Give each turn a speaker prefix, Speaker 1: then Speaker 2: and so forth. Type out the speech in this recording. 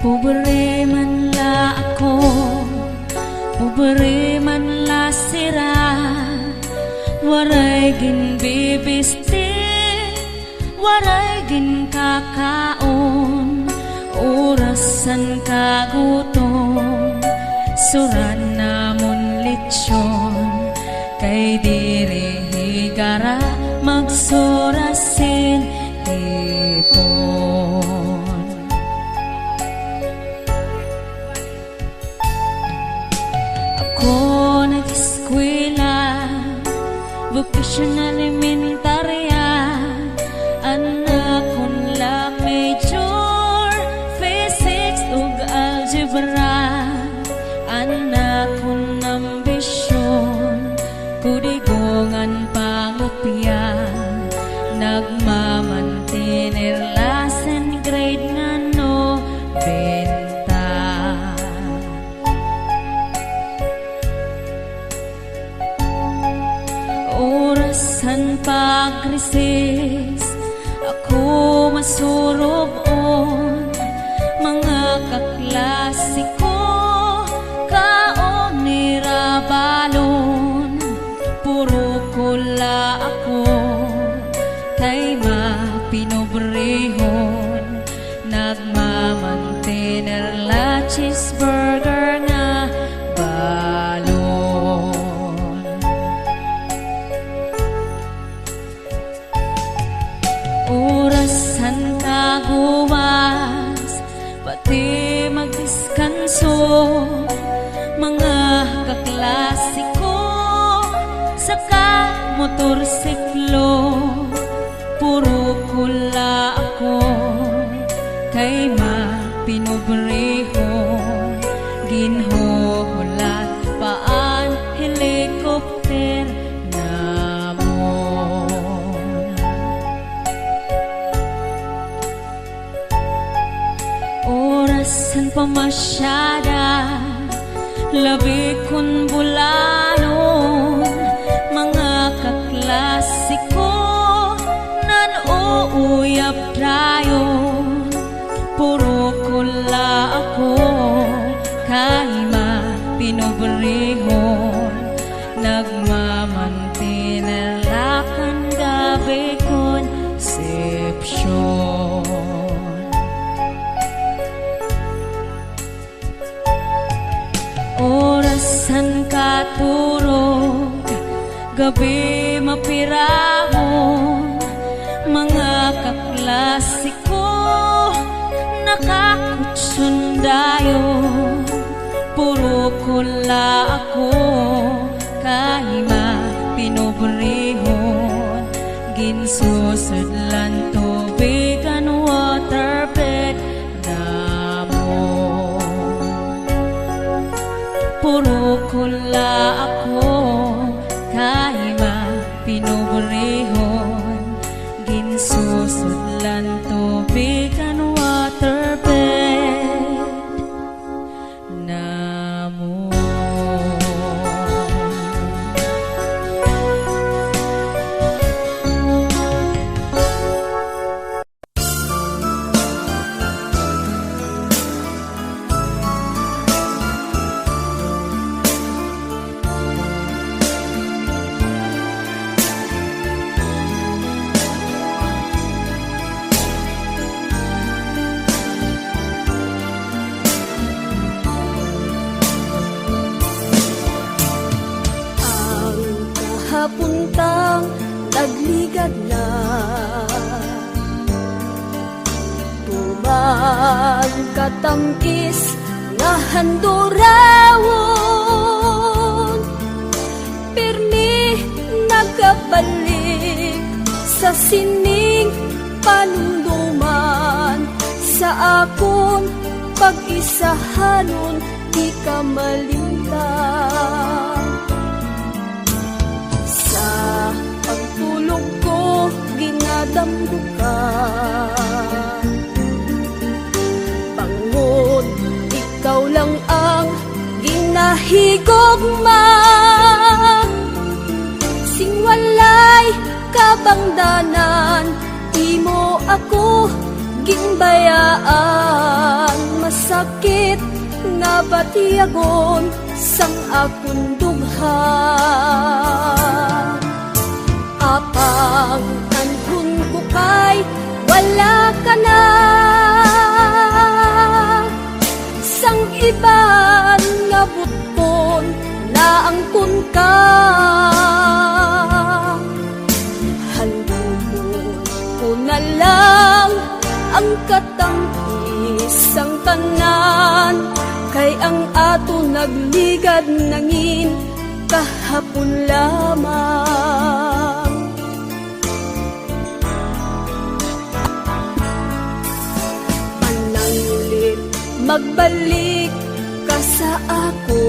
Speaker 1: Pobre man la ako, pobre man la sira, waray gin bibisti, waray gin kakaon, orasan kagutom, suran namon litsyon, kay diri higara magsurasin hipon. Ako nag-eskwela, vocational elementarya, anak kon la major, physics ug algebra, anak kon ambisyon, kudigongan pangopya, nagmamantinir lasen grade nga no benta. Orasan pag-resis, ako masurog-on, mga kaklasiko, kaon ni Rabalon, puro kula ako, kay mapinobrehon, nagmamantener la cheeseburger nga balon. Orasan kaguwas, pati magdiskanso, mga kaklasiko, saka motorsiklo, puro kula ako, kay mapinobrehon, ginhuhulat paan helikopter namon. Orasan pamasyada, labi kon bulanon, mga kaklasiko, nan-uuyap dayon, puro kula ako, kay mapinobrehon, nagmamantinir lakan gabi conception. Orasan katurog, gabi mapirahon, mga kaklasiko, nakakutsundayon, puro kula ako, kay mapinobrehon, ginsusudlan tubig and waterbed namon. Puro kula ako, kay mapinobrehon, ginsusudlan tubig and waterbed namon.
Speaker 2: Kapuntang nagligad na, tuman katamkis nga handurawon, pirmi nagkabalik sa sining panunduman, sa akong pag-isahanon di ka malintang. Pagtulog ko, ginadamgo ka, pangod, ikaw lang ang ginahigugma, sing walay kabangdanan, di mo ako gingbayaan, masab sakit nga batiyagon sang akong dugha. Apang anhon ko kay wala ka na, sang iban nga buton na angkon ka. Handumon ko na lang ang katangkis ang tanan, kay ang ato nagligad nangin kahapon lamang. Manangulit magbalik ka sa ako,